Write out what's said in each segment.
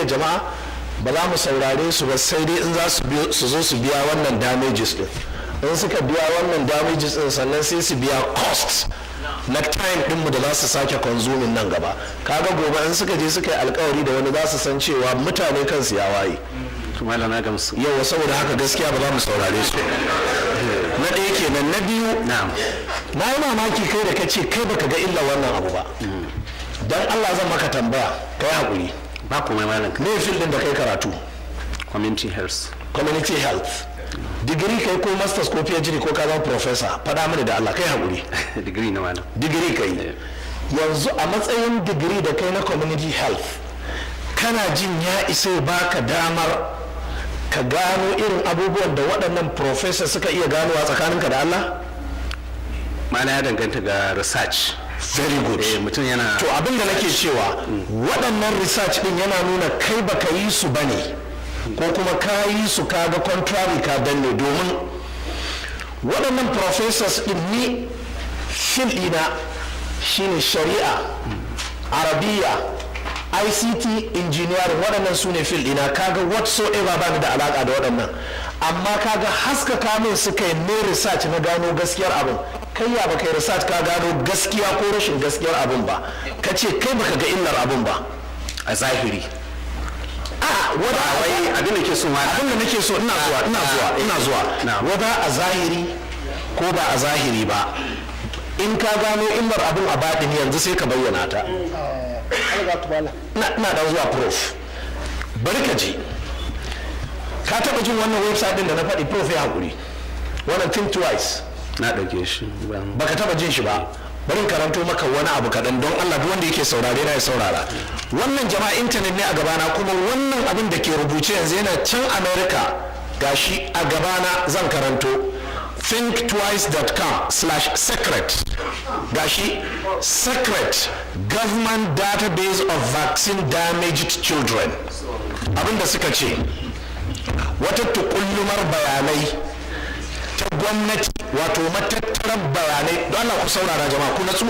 jama'a ba za mu saurare su ba sai dai in za su zo su biya wannan damages din. In suka biya wannan damages din sannan sai su biya costs na time dinmu da za su sake consuming nan gaba. Kaga gobe in suka je suka yi alkawari da wani za su san cewa mutane kansu ya waye. Yau saboda haka gaskiya ba za mu saurare su. Na ɗaya kenan. Na biyu na yi mamaki kai da kace kai baka ga illa wannan abu ba. Dan Allah zan maka tambaya kai hakuri. Ba komai malam. Me field din da kai karatu? Community health. Community health. Digiri kai ko masters ko PhD ko ka zama professor? Faɗa mini da Allah kai hakuri. Digiri na malam. Digiri kai. Yanzu a matsayin digiri da kai na community health kana jin ya isa baka damar ka gano irin abubuwan da waɗannan professor suka iya ganowa tsakaninka da Allah? Mana ya danganta ga research. Very good. Mutum yana to abin da nake cewa waɗannan research din yana nuna kai baka yi su bane ko kuma ka yi su ka ga contrary ka danne, domin waɗannan professors din ni fil ɗina shine shari'a, arabiya, ICT, engineering, waɗannan su ne fil ɗina. Kaga whatsoever ba ni da alaƙa da waɗannan, amma kaga haskaka min suka yi ne research na gano gaskiyar abin. Kai ya baka yi research ka gano gaskiya ko rashin gaskiyar abin ba, ka ce kai baka ga illar abin ba a zahiri. Wai abin da ke so ina zuwa wada a zahiri ko ba a zahiri ba, in ka gano illar abin a baɗin yanzu sai ka bayyana ta. Ina dan zuwa prof, bari ka ji. Ka taɓa jin wannan website din da na faɗi prof ya haƙuri, wannan think twice. Na ɗauke shi baka taɓa jin shi ba. Bari karanto maka wani abu kaɗan don Allah duk wanda yake saurare na ya saurara. Wannan jama'a intanet ne a gabana, kuma wannan abin da ke rubuce yanzu yana can America, gashi a gabana zan karanto. thinktwice.com/secret gashi secret government database of vaccine damaged children. Abinda suka ce wata tukullumar bayanai ta gwamnati, wato matattarar bayanai. Don Allah ku saurara jama'a ku natsu.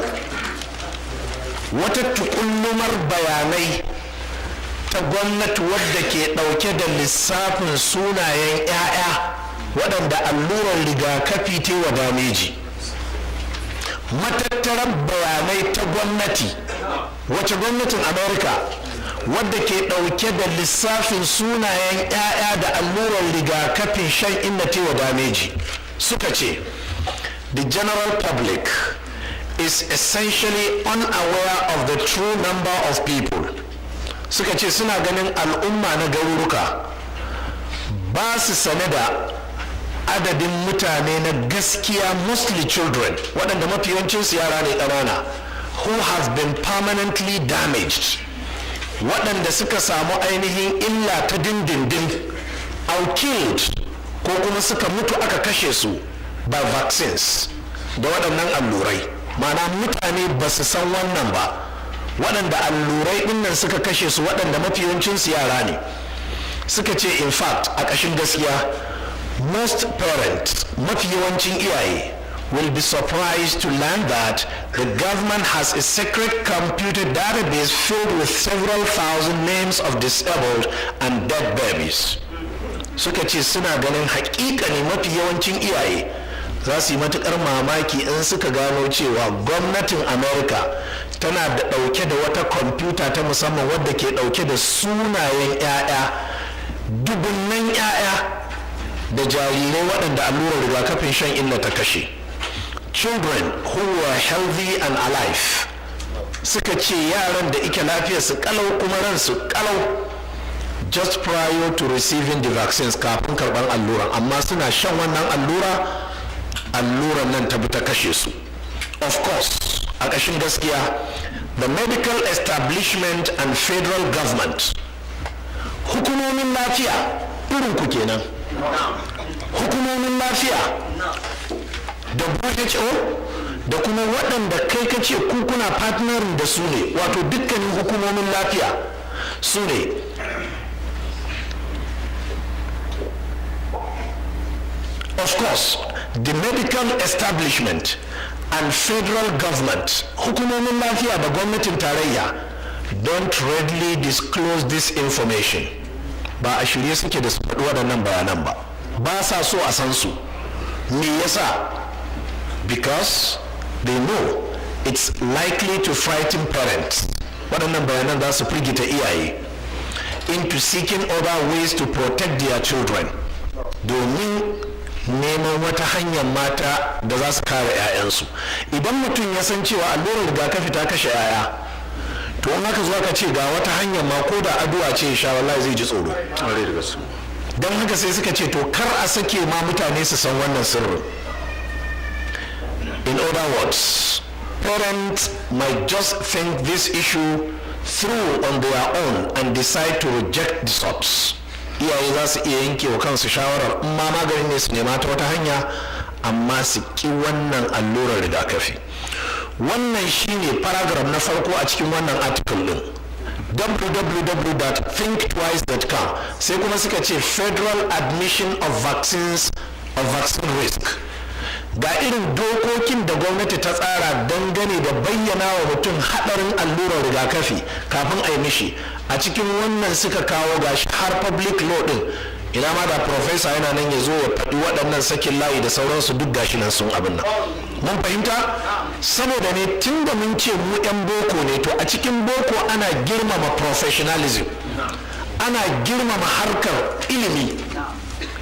Wata tukullumar bayanai ta gwamnati wadda ke dauke da lissafin sunayen 'ya'ya waɗanda allurar rigakafi ta wa dameji. Matattarar bayanai ta gwamnati, wace gwamnatin America, wadda ke ɗauke da lissafin sunayen 'ya'ya da allurar rigakafin shan inna ta wa dameji. Suka ce the general public is essentially unaware of the true number of people. Suka ce suna ganin al'umma na garuruka ba su sane da adadin mutane na gaskiya, mostly children, waɗanda mafi yawancinsu yara ne ƙanana, who has been permanently damaged, waɗanda suka samu ainihin illa ta dindindin, or killed, ko kuma suka mutu aka kashe su by vaccines da waɗannan allurai. Ma'ana mutane ba su san wannan ba, waɗanda allurai ɗinnan suka kashe su, waɗanda mafi yawancinsu yara ne. Suka ce in fact a ƙashin gaskiya most parents, mafi yawancin iyaye, will be surprised to learn that the government has a secret computer database filled with several thousand names of disabled and dead babies. Suka ce suna ganin hakikani mafi yawancin iyaye za su yi matukar mamaki in suka gano cewa gwamnatin America tana da dauke da wata kwamfuta ta musamman wadda ke dauke da sunayen 'ya'ya, dubunnan 'ya'ya da jarirai waɗanda allurar rigakafin shan inna ta kashe. Children who were healthy and alive. Suka ce yaran da ike lafiyarsu kalau kuma ransu kalau, just prior to receiving the vaccines, kafin karɓar alluran, amma suna shan wannan alluran nan ta bi ta kashe su. Of course, a ƙashin gaskiya, the medical establishment and federal government, hukumomin lafiya irin ku kenan, hukumomin lafiya da WHO da kuma waɗanda kai ka ce kuna partnering da su ne, wato dukkanin hukumomin lafiya su ne. Of course, the medical establishment and federal government, hukumomin lafiya da gwamnatin tarayya don't readily disclose this information. Ba a shirye suke da su faɗi waɗannan bayanan ba. Ba sa so a san su. Me yasa? Because they know it's likely to frighten parents. Waɗannan bayanan za su firgita iyaye into seeking other ways to protect their children. Domin neman wata hanyar mata da za su kare 'ya'yansu. Idan mutum ya san cewa allurar rigakafi ta kashe 'ya'ya, to in haka zuwa ka ce ga wata hanyar ma ko da addu'a ce sha wallahi zai ji tsoro. Don haka sai suka ce to kar a sake ma mutane su san wannan sirrin. In other words, parents might just think this issue through on their own and decide to reject the sops. Iyaye za su iya yanke wa kansu shawarar in ma maganin ne su nema ta wata hanya, amma su ki wannan allurar rigakafi. Wannan shine paragraph na farko a cikin wannan article din, www.thinktwice.com. sai kuma suka ce Federal Admission of Vaccine Risk. Ga irin dokokin da gwamnati ta tsara dangane da bayyana wa mutum haɗarin allurar rigakafi kafin a yi mishi. A cikin wannan suka kawo gashi har public law din, ina ma da professor yana nan ya zo ya faɗi waɗannan sakin layi da sauransu duk gashi nan sun abin nan. Mun fahimta? Saboda ne tun da mun ce mu 'yan boko ne, to a cikin boko ana girmama professionalism, ana girmama harkar ilimi.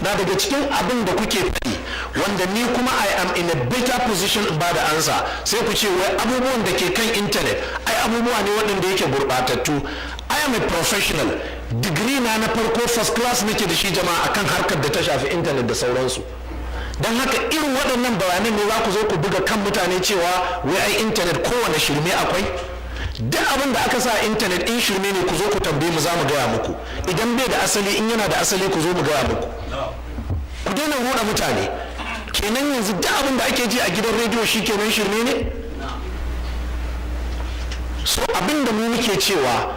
Na daga cikin abin da kuke faɗi wanda ni kuma I am in a better position in ba da ansa, sai ku ce wai abubuwan da ke kan intanet ai abubuwa ne waɗanda yake gurɓatattu. I am a professional, digiri na farko first class nake da shi jama'a akan harkar da ta shafi intanet da sauransu. Don haka irin waɗannan bayanan ne za ku zo ku buga kan mutane cewa wai ai intanet kowane shirme akwai. Duk abin da aka sa intanet in shirme ne ku zo ku tambaye mu za mu gaya muku. Idan bai da asali, in yana da asali ku zo mu gaya muku. Ku daina ruɗa mutane. Kenan yanzu duk abin da ake ji a gidan rediyo shi kenan shirme ne? So abin da mu muke cewa,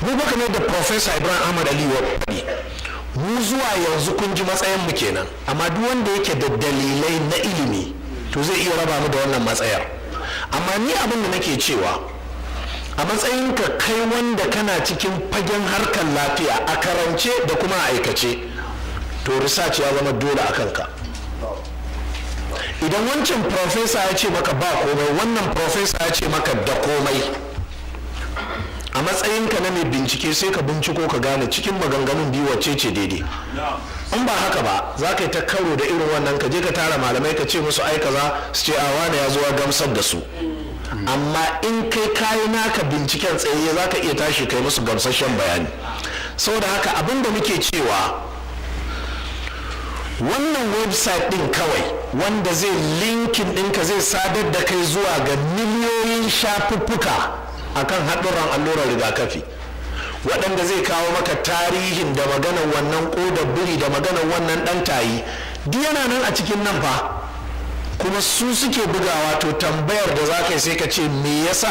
mu baka ne da Professor Ibrahim Ahmad Ali faɗi, mu zuwa yanzu kun ji matsayin mu kenan, amma duk wanda yake da dalilai na ilimi to zai iya raba mu da wannan matsayar. Amma ni abin da nake cewa, a matsayin ka kai wanda kana cikin fagen harkar lafiya a karance da kuma a aikace, to research ya zama dole a kanka. Idan wancan professor ya ce maka ba komai, wannan professor ya ce maka da komai, a matsayinka na mai bincike sai ka binciko ka gane cikin maganganun biyu wacce ce daidai. In ba haka ba za ka yi ta karo da irin wannan, ka je ka tara malamai ka ce musu ai kaza, su ce a wane ya zo ya gamsar da su. Amma in kai kayi naka binciken tsaye za ka iya tashi kai musu gamsasshen bayani. Saboda haka abin da muke cewa, wannan website din kawai wanda zai linkin ɗinka zai sadar da kai zuwa ga miliyoyin shafuffuka akan haɗurran allurar rigakafi, waɗanda zai kawo maka tarihin da maganar wannan ƙodar biri da maganar wannan ɗan tayi, duk yana nan a cikin nan fa. Kuma su suke bugawa, to tambayar da za ka yi sai ka ce me yasa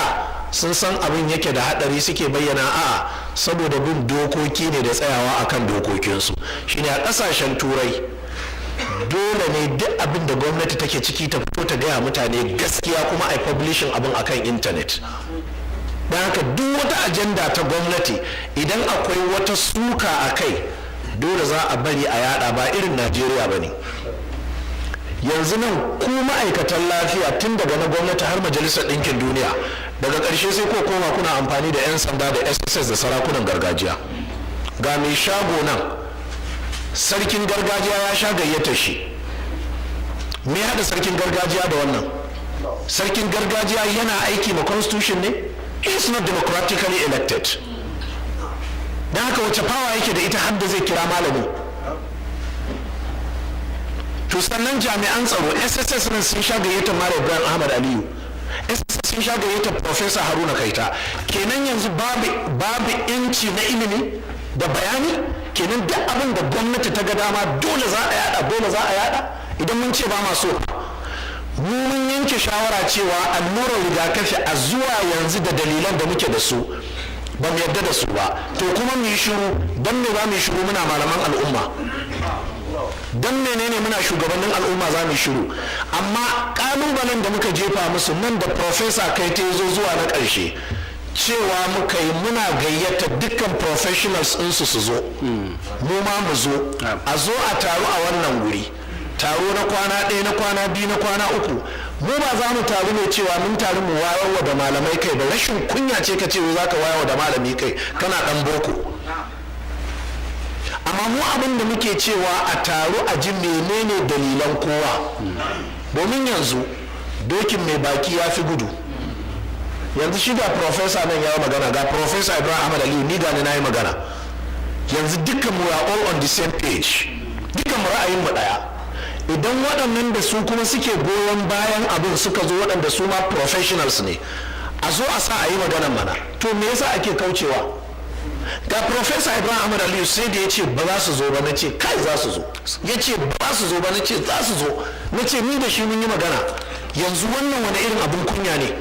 sun san abin yake da haɗari suke bayyana a saboda bin dokoki ne da tsayawa akan dokokinsu. Shine a ƙasashen turai dole ne duk abin da gwamnati take ciki ta fito ta gaya mutane gaskiya, kuma a publishing abin akan intanet. Don haka duk wata ajanda ta gwamnati idan akwai wata suka a kai, dole za a bari a yada, ba irin Najeriya ba ne. Yanzu nan ku ma'aikatan lafiya tun daga na gwamnati har majalisar ɗinkin duniya, daga ƙarshe sai ko koma kuna amfani da 'yan sanda da SSS da sarakunan gargajiya. Ga mai shago nan, sarkin gargajiya ya sha gayyatar shi. Me ya haɗa sarkin gargajiya da wannan? Sarkin gargajiya yana aiki ma constitution ne? It's not democratically elected. Don haka wace fawa yake da ita har da zai kira malami? To sannan jami'an tsaro, SSS nan sun sha gayyatar Malam Ibrahim Ahmad Aliyu, SSS sun sha gayyatar Professor Haruna Kaita. Kenan yanzu babu inci na ilimi da bayani. Kenan duk abin da gwamnati ta ga dama dole za a yada, idan mun ce ba ma so. Mu mun yanke shawara cewa allurar rigakafi a zuwa yanzu da dalilan da muke da su ba mu yarda da su ba, to kuma mu yi shiru. Don me ba mu yi shiru? Muna malaman al'umma. Don menene muna shugabannin al'umma za mu shiru? Amma kalubalen da muka jefa musu nan da Professor Kaita zo zuwa na ƙarshe cewa muka yi muna gayyata dukkan professionals ɗinsu su zo mu ma mu zo a zo a taru a wannan wuri, taro na kwana ɗaya, na kwana biyu, na kwana uku. Mu ba za mu taru ne cewa mun taru mu wayarwa da malamai kai ba. Rashin kunya ce ka ce za ka wayarwa da malami kai kana ɗan boko. Amma mu abin da muke cewa a taru a ji menene dalilan kowa, domin yanzu dokin mai baki ya fi gudu. Yanzu shi ga profesa nan ya yi magana, ga profesa Ibrahim Ahmad Aliyu, ni gani na yi magana. Yanzu dukkan mu are all on the same page, dukkan mu ra'ayin mu ɗaya. Idan waɗannan da su kuma suke goyon bayan abin suka zo, waɗanda su ma professionals ne, a zo a sa a yi magana mana. To me yasa ake kaucewa? Ga profesa Ibrahim Ahmad Aliyu sai da ya ce ba za su zo ba, na ce kai za su zo. Ya ce ba za su zo ba, na ce za su zo. Na ce ni da shi mun yi magana. Yanzu wannan wani irin abin kunya ne?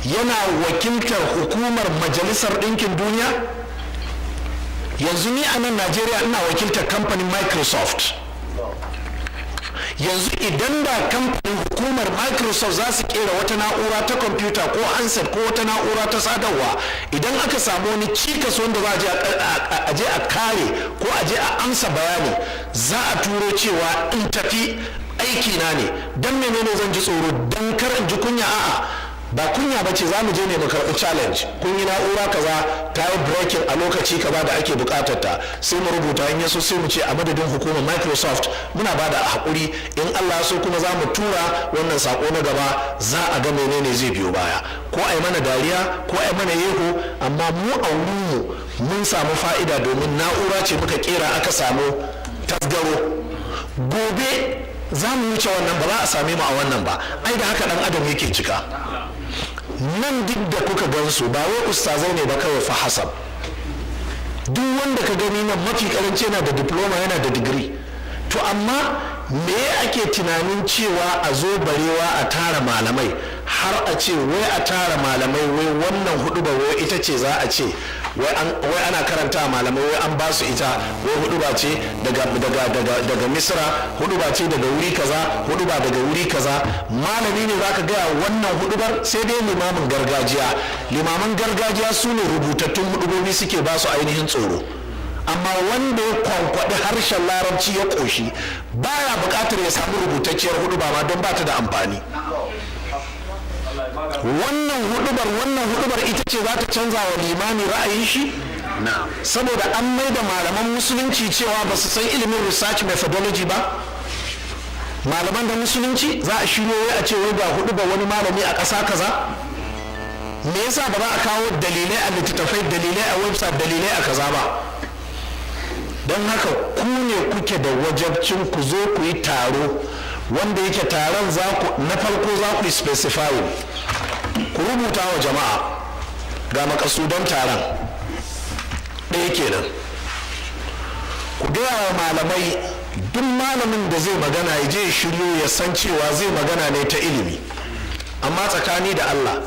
Yana wakiltar hukumar Majalisar Ɗinkin Duniya? Yanzu ni a nan Najeriya ina wakiltar kamfanin Microsoft. Yanzu idan da kamfanin hukumar Microsoft za su kera wata na'ura ta kwamfuta ko handset ko wata na'ura ta sadarwa, idan aka samu wani cikas wanda za a je a kare ko a je a amsa bayani, za a turo cewa in tafi aikina ne. Don menene zan ji tsoro? Don kar in ji kunya? A'a, ba kunya ba ce, za mu je ne mu karɓi challenge. Kun yi na'ura kaza ta yi breaking a lokaci kaza da ake buƙatar ta, sai mu rubuta, in yaso sai mu ce a madadin hukumar Microsoft muna ba da haƙuri, in Allah so kuma za mu tura wannan sako na gaba, za a ga menene zai biyo baya, ko a yi mana dariya ko a yi mana yeho, amma mu a wurinmu mun samu fa'ida domin na'ura ce muka kera aka samu tasgaro. Gobe za mu wuce wannan, ba za a same mu a wannan ba. Ai da haka dan adam yake cika. Nan duk da kuka gansu ba wai ustazai ne ba kawai, fa hasab. Duk wanda ka gani nan mafi karanci yana da diploma, yana da digiri. To amma me ake tunanin cewa a zo barewa a tara malamai, har a ce wai a tara malamai, wai wannan hudu ba wai ita ce za a ce wai ana karanta malamai, wai an ba su ita, wai hudu ba ce daga Misra, hudu ba ce daga wuri kaza, hudu ba daga wuri kaza. Malami ne zaka gaya wannan hudubar? Sai dai limamin gargajiya. Limaman gargajiya su ne rubutattun hudubobi suke ba su ainihin tsoro. Amma wanda ya kwankwaɗi harshen larabci ya ƙoshi baya buƙatar ya samu rubutacciyar huduba ma, don ba ta da amfani. Wannan hudubar ita ce za ta canza wa limami ra'ayin shi? Saboda an mai da malaman musulunci cewa ba su san ilimin research methodology ba. Malaman da musulunci za a shiryo wai a ce wai ga hudubar wani malami a ƙasa kaza. Me yasa ba za a kawo dalilai a littattafai, dalilai a website, dalilai a kaza ba? Don haka ku ne kuke da wajabcin ku zo ku yi taro, wanda yake taron na farko za ku yi specifying, ku rubuta wa jama'a ga makasudan taron ɗaya kenan. Ku gaya wa malamai, duk malamin da zai magana ya je shiryo ya san cewa zai magana ne ta ilimi. Amma tsakani da Allah,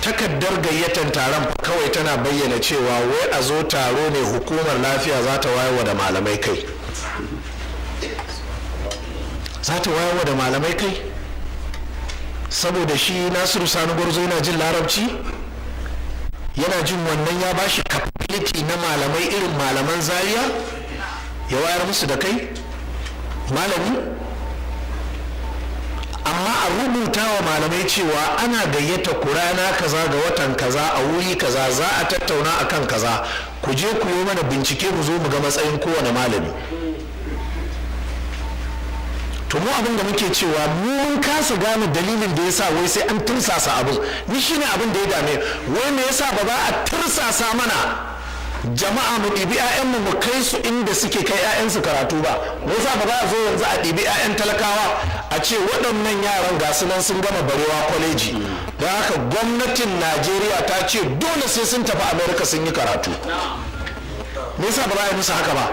takaddar gayyatar taron kawai tana bayyana cewa wai a zo taro ne hukumar lafiya za ta wayarwa da malamai kai. Za ta wayarwa da malamai kai saboda shi Nasiru Sani Gwarzo yana jin larabci, yana jin wannan ya bashi capability na malamai irin malaman Zaria, ya wayar musu da kai malami. Amma a rubuta wa malamai cewa ana gayyata ku rana kaza ga watan kaza a wuri kaza, za a tattauna akan kaza, ku je ku yi mana bincike, ku zo mu ga matsayin kowane malami. To mu abin da muke cewa mun kasa gane dalilin da yasa wai sai an tursasa abin. Ni shine abin da ya dame, wai me yasa ba za a tursasa mana jama'a mu ɗibi 'ya'yanmu mu kai su inda suke kai 'ya'yansu karatu ba? Me yasa ba za a zo yanzu a ɗibi 'ya'yan talakawa a ce waɗannan yaran ga su nan sun gama barewa kwaleji, don haka gwamnatin Najeriya ta ce dole sai sun tafi Amerika sun yi karatu? Me yasa ba za a yi musu haka ba?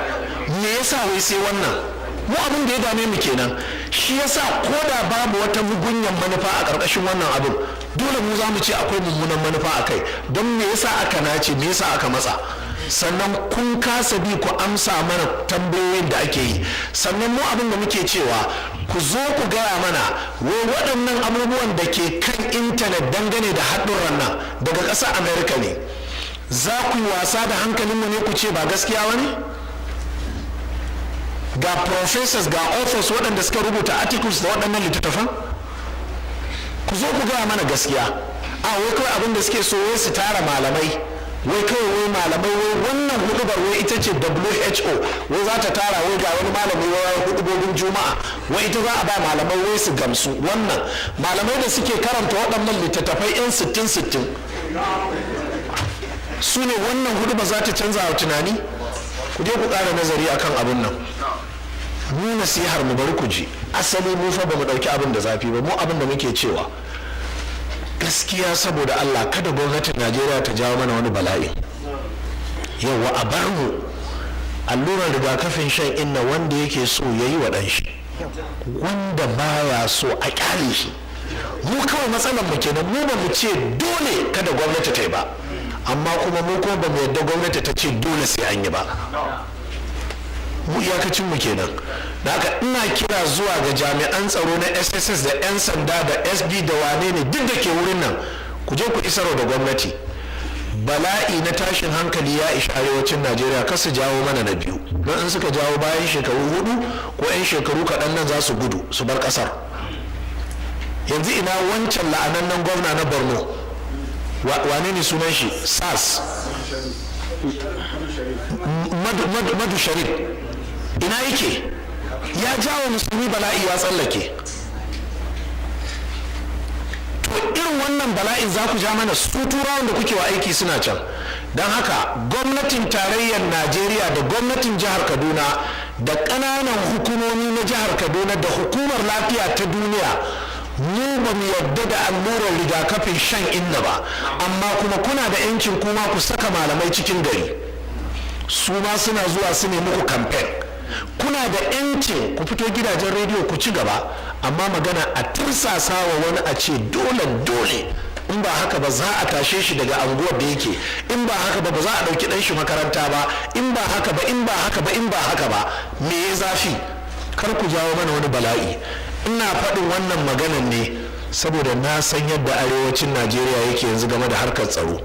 Me yasa wai sai wannan? Mu abin da ya dame mu kenan. Shi yasa ko da babu wata mugunyan manufa a ƙarƙashin wannan abin, dole mu za mu ce akwai mummunan manufa a kai. Don me yasa aka nace, me yasa aka matsa? sannan kun kasa bi ku amsa mana tambayoyin da ake yi, sannan mu abin da muke cewa ku zo ku gaya mana wai waɗannan abubuwan da ke kan intanet dangane da haɗurran nan daga ƙasar Amerika ne. Za ku yi wasa da hankalinmu ne ku ce ba gaskiya wani? Ga professors ga authors waɗanda suka rubuta articles da waɗannan littattafan, ku zo ku gaya mana gaskiya. Wai kawai abin da suke so wai su tara malamai, wai kawai wai malamai wai wannan hudubar wai ita ce WHO wai za ta tara wai ga wani malami wai hudubobin juma'a wai ita za a ba malamai wai su gamsu. Wannan malamai da suke karanta waɗannan littattafai yan 60 su ne wannan hudubar za ta canza wa tunani? Ku je ku ƙara nazari akan abin nan. Mu nasihar mu bari ku ji, asali mu fa ba mu ɗauki abin da zafi ba. Mu abin da muke cewa gaskiya saboda Allah kada gwamnatin Najeriya ta jawo mana wani bala'i. Yawwa a bar mu allurar rigakafin shan inna wanda yake so ya yi wa ɗan shi, wanda baya so a ƙyale shi. Mu kawai matsalar mu kenan, mu ba mu ce dole kada gwamnati ta yi ba, amma kuma mu kuma ba mu yadda gwamnati ta ce dole sai an yi ba. Mu iyakacin mu kenan. Da haka ina kira zuwa ga jami'an tsaro na SSS da 'yan sanda da SB da wane ne duk da ke wurin nan, ku je ku isarwa da gwamnati bala'i na tashin hankali ya ishi arewacin Najeriya, kar su jawo mana na biyu, don in suka jawo bayan shekaru 4 ko 'yan shekaru kaɗan nan za su gudu su bar ƙasar. Yanzu ina wancan la'anannen gwamna na Borno, wane ne sunan shi? SAS Madu Sharif, ina yake? Ya jawo musulmi bala'i ya tsallake. To irin wannan bala'in za ku ja mana, su turawan da kuke wa aiki suna can. Don haka gwamnatin tarayyar Najeriya da gwamnatin jihar Kaduna da ƙananan hukumomi na jihar Kaduna da hukumar lafiya ta duniya, mu ba mu yarda da allurar rigakafin shan inna ba, amma kuma kuna da 'yancin kuma ku saka malamai cikin gari, su ma suna zuwa su ne muku kamfen. Kuna da 'yancin ku fito gidajen rediyo ku ci gaba, amma magana a tirsasa wa wani a ce dole in ba haka ba za a tashe shi daga anguwar da yake, in ba haka ba za a ɗauki ɗan shi makaranta ba, in ba haka ba in ba haka ba in ba haka ba, me ya zafi? Kar ku jawo mana wani bala'i. Ina faɗin wannan maganan ne saboda na san yadda arewacin Najeriya yake yanzu game da harkar tsaro.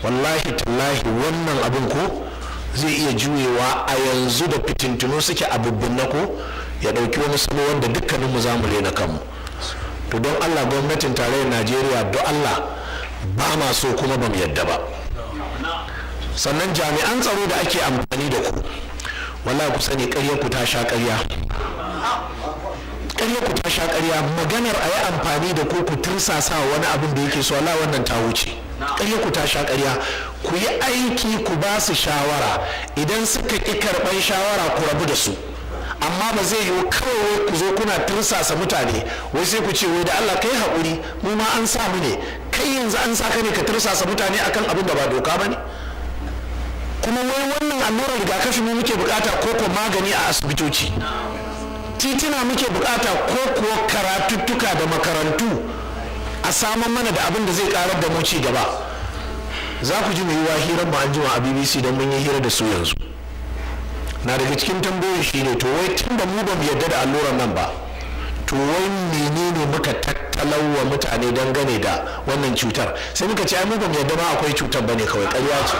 Wallahi tallahi wannan abin ko zai iya juyewa a yanzu da fitintunu suke a bubbunna ko ya ɗauki wani salo wanda dukkaninmu za mu rena kanmu. To don Allah gwamnatin tarayyar Najeriya, don Allah ba ma so kuma ba mu yadda ba. Sannan jami'an tsaro da ake amfani da ku, wallahi ku sani ƙarya ku ta sha ƙarya. Ƙarya ku ta sha ƙarya. Maganar a yi amfani da ku tursasa wani abin da yake so, Allah wannan ta wuce. Ƙarya ku ta sha ƙarya. Ku yi aiki ku ba su shawara, idan suka ƙi karɓar shawara ku rabu da su. Amma ba zai yiwu kawai ku zo kuna tursasa mutane wai sai ku ce wai da Allah kai haƙuri, mu ma an sa mu ne, kai yanzu an sa ka ne ka tursasa mutane akan abin da ba doka ba ne. Kuma wai wannan allurar rigakafi mu muke bukata ko ko magani a asibitoci, titina muke bukata ko kuwa karatuttuka da makarantu a saman mana da abin da zai karar da mu ci gaba. Za ku ji mu yi wa hirar mu an jima a BBC don mun yi hira da su yanzu. Na daga cikin tambayoyi shi ne, to wai tun da mu ba mu yarda da allurar nan ba, to wai menene muka tattalawa mutane dangane da wannan cutar? Sai muka ce ai mu ba mu yarda ma akwai cutar bane, kawai ƙarya ce.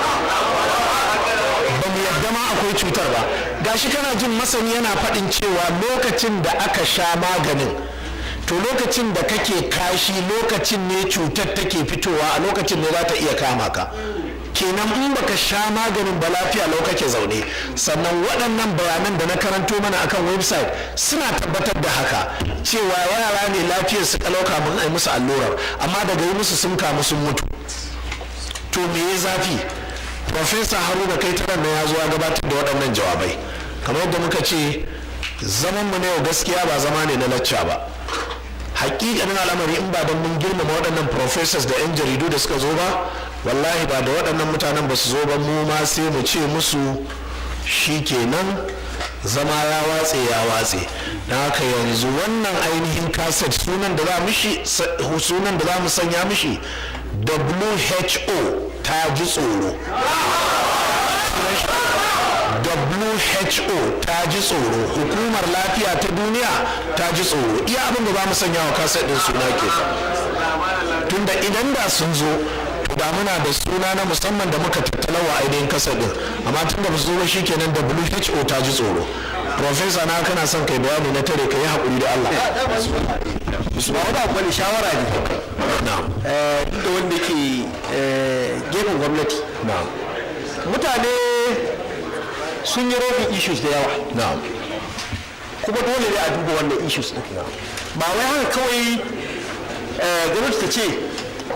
Ba mu yarda ma akwai cutar ba. Gashi kana jin masani yana faɗin cewa lokacin da aka sha maganin, to lokacin da kake kashi lokacin ne cutar take fitowa, a lokacin ne za ta iya kama ka. Kenan in baka sha maganin ba lafiya lau kake zaune. Sannan waɗannan bayanan da na karanto mana akan website suna tabbatar da haka, cewa yara ne lafiyar su kalau kamun ai musu allurar, amma daga yi musu sun kamu sun mutu. To me ya zafi? Professor Haruna Kaitaran na ya zo ya gabatar da waɗannan jawabai. Kamar yadda muka ce, zaman mu na yau gaskiya ba zama ne na lacca ba. Hakikanin al'amari in ba don mun girmama waɗannan professors da 'yan jaridu da suka zo ba, wallahi ba da waɗannan mutanen ba su zo ba, mu ma sai mu ce musu shi kenan zama ya watse. Na haka yanzu wannan ainihin kaset sunan da za mu sanya mishi WHO ta ji tsoro. WHO ta ji tsoro, hukumar lafiya ta duniya ta ji tsoro. Iya abin da za mu sanya wa kaset din suna ke, tunda idan da sun zo da muna da suna na musamman da muka tattala wa ainihin kaset din, amma tun da ba su zo ba shikenan WHO ta ji tsoro. Profesa na kana son kai bayani na tare ka yi haƙuri da Allah. Ba wani abu ne, shawara ne da wanda ke gefen gwamnati. Mutane sun yi robin issues da yawa, kuma dole ne a duba wannan issues ɗin. Ba wai haka kawai gwamnati ta ce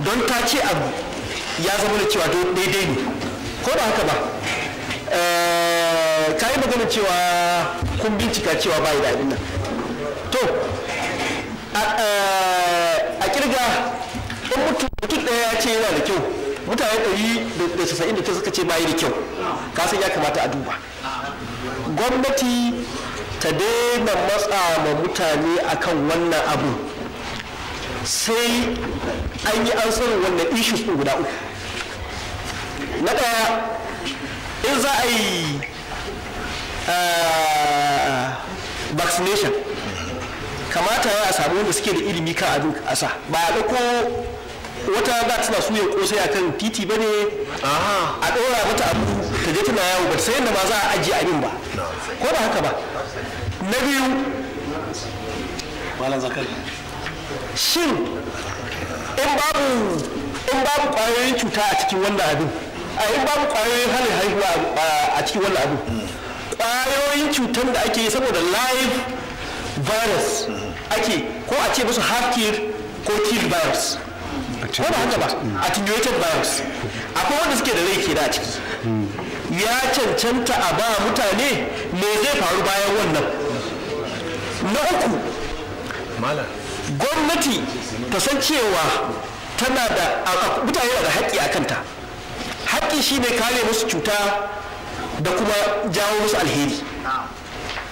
don ta ce abu ya zama da cewa daidai ne, ko da haka ba. Ka yi magana cewa kun bincika cewa ba yi da abin nan. To a kirga in mutum ɗaya ya ce yana da kyau, mutane 199 suka ce ba yi da kyau, kasan ya kamata a duba. Gwamnati ta daina matsa ma mutane akan wannan abu sai an yi an sanin wannan issues ɗin guda uku. Na ɗaya, in za a yi vaccination, kamata ya samu wanda suke da ilimi kan abin ƙasa, ba a ɗauko wata za tana suya kosai akan titi ba ne a ɗora mata abu ta je tana yawo ba ta sayan da ma za a ajiye abin ba, ko da haka ba. Na biyu, shin in babu ƙwayoyin cuta a cikin wannan abin, in babu ƙwayoyin halin haihuwa a cikin wannan abin, ƙwayoyin cutar da ake yi saboda live virus ake, ko a ce musu half killed ko killed virus, ko da haka ba, attenuated virus, akwai wanda suke da rai ke da a ciki. Ya cancanta a ba mutane me zai faru bayan wannan. Na uku, gwamnati ta san cewa tana da mutane da haƙƙi a kanta. Haƙƙi shi ne kare musu cuta da kuma jawo musu alheri.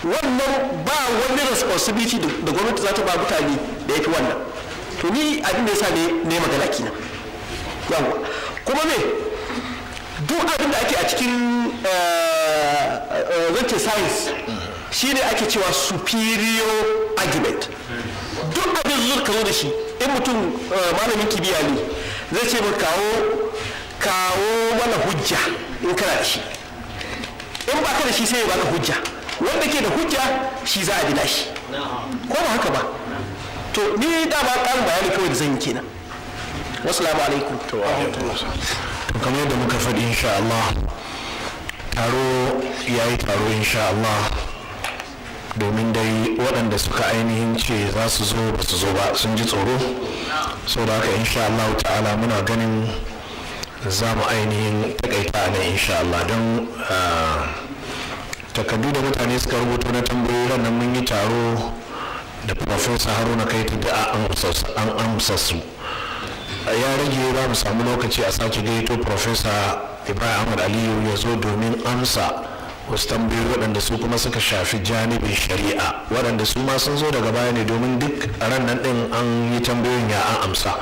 Wannan ba wani responsibility da gwamnati za ta ba mutane da ya fi wannan. To ni abin da ya sa ne magana kina. Yawwa. Kuma me duk abin da ake a cikin zance science shi ne ake cewa superior argument. Duk abin zuwa ka zo da shi, in mutum malamin kimiyya ne zai ce maka kawo mana hujja in kana da shi. In ba ka da shi sai ya baka hujja, wanda ke da hujja shi za a bina shi, ko ba haka ba. To ni dama ƙarin bayani kawai da zan yi kenan. Wassalamu alaikum. To kamar yadda muka faɗi insha Allah, taro ya yi taro insha Allah, domin dai waɗanda suka ainihin ce za su zo ba su zo ba sun ji tsoro. Sau da haka insha Allah ta'ala muna ganin za mu ainihin takaita nan insha Allah, don takardu da mutane suka rubuto na tambayoyi nan mun yi taro da Profesa Haruna Kaita da an amsa su. Ya rage za mu samu lokaci a sake gaito Profesa Ibrahim Ahmad Aliyu ya zo domin amsa wasu tambayoyi waɗanda su kuma suka shafi janibin shari'a, waɗanda su ma sun zo daga baya ne domin duk a ran nan ɗin an yi tambayoyin ya an amsa.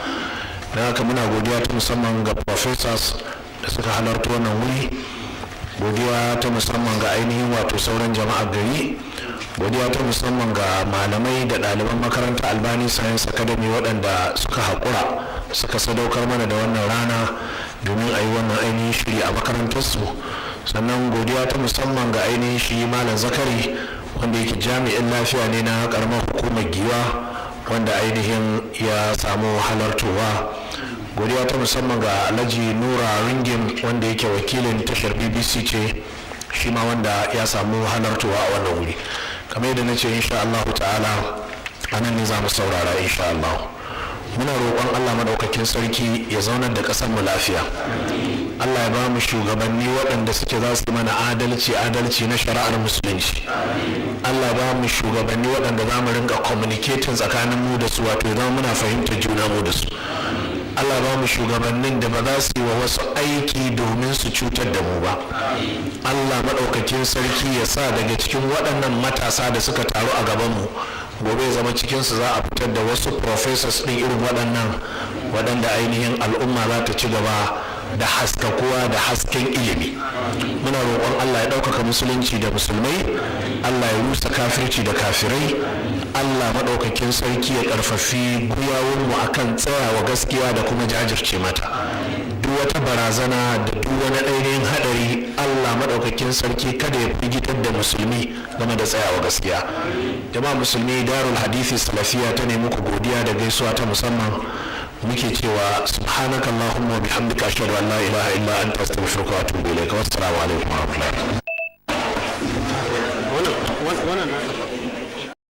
Don haka muna godiya ta musamman ga professors da suka halarta wannan wuri, godiya ta musamman ga ainihin wato sauran jama'ar gari, godiya ta musamman ga malamai da ɗaliban makaranta Albani Science Academy waɗanda suka haƙura suka sadaukar mana da wannan rana domin a yi wannan ainihin shiri a makarantarsu. Sannan godiya ta musamman ga ainihin shi Malam Zakari wanda yake jami'in lafiya ne na karamar hukumar Giwa wanda ainihin ya samu halartowa. Godiya ta musamman ga Alhaji Nura Ringim wanda yake wakilin tashar BBC ce shi ma wanda ya samu halartowa a wannan wuri. Kamar yadda na ce insha Allah ta'ala a nan ne za mu saurara insha Allah. Muna roƙon Allah maɗaukakin sarki ya zaunar da ƙasar mu lafiya. Allah ya ba mu shugabanni waɗanda suke za su mana adalci na shari'ar musulunci. Allah ya ba mu shugabanni waɗanda za mu rinka communicating tsakanin mu da su, wato zama muna fahimtar juna mu da su. Allah ya ba mu shugabannin da ba za su yi wa wasu aiki domin su cutar da mu ba. Allah maɗaukakin sarki ya sa daga cikin waɗannan matasa da suka taru a gaban mu gobe zama cikinsu za a fitar da wasu professors ɗin irin waɗannan waɗanda ainihin al'umma za ta ci gaba da haskakuwa da hasken ilimi. Muna roƙon Allah ya ɗaukaka musulunci da musulmai, Allah ya rusa kafirci da kafirai, Allah maɗaukakin sarki ya ƙarfafi gwiwawunmu akan tsayawa gaskiya da kuma jajirce mata. Duk wata barazana da duk wani ainihin haɗari, Allah maɗaukakin sarki kada ya firgitar da musulmi game da tsayawa gaskiya. Jama'a musulmi, Darul Hadithi Salafiya ta nemi ku godiya da gaisuwa ta musamman. Muke cewa subhanaka Allahumma wa bihamdika ashhadu an la ilaha illa anta astaghfiruka wa atubu ilayk. Wassalamu alaikum wa rahmatullahi.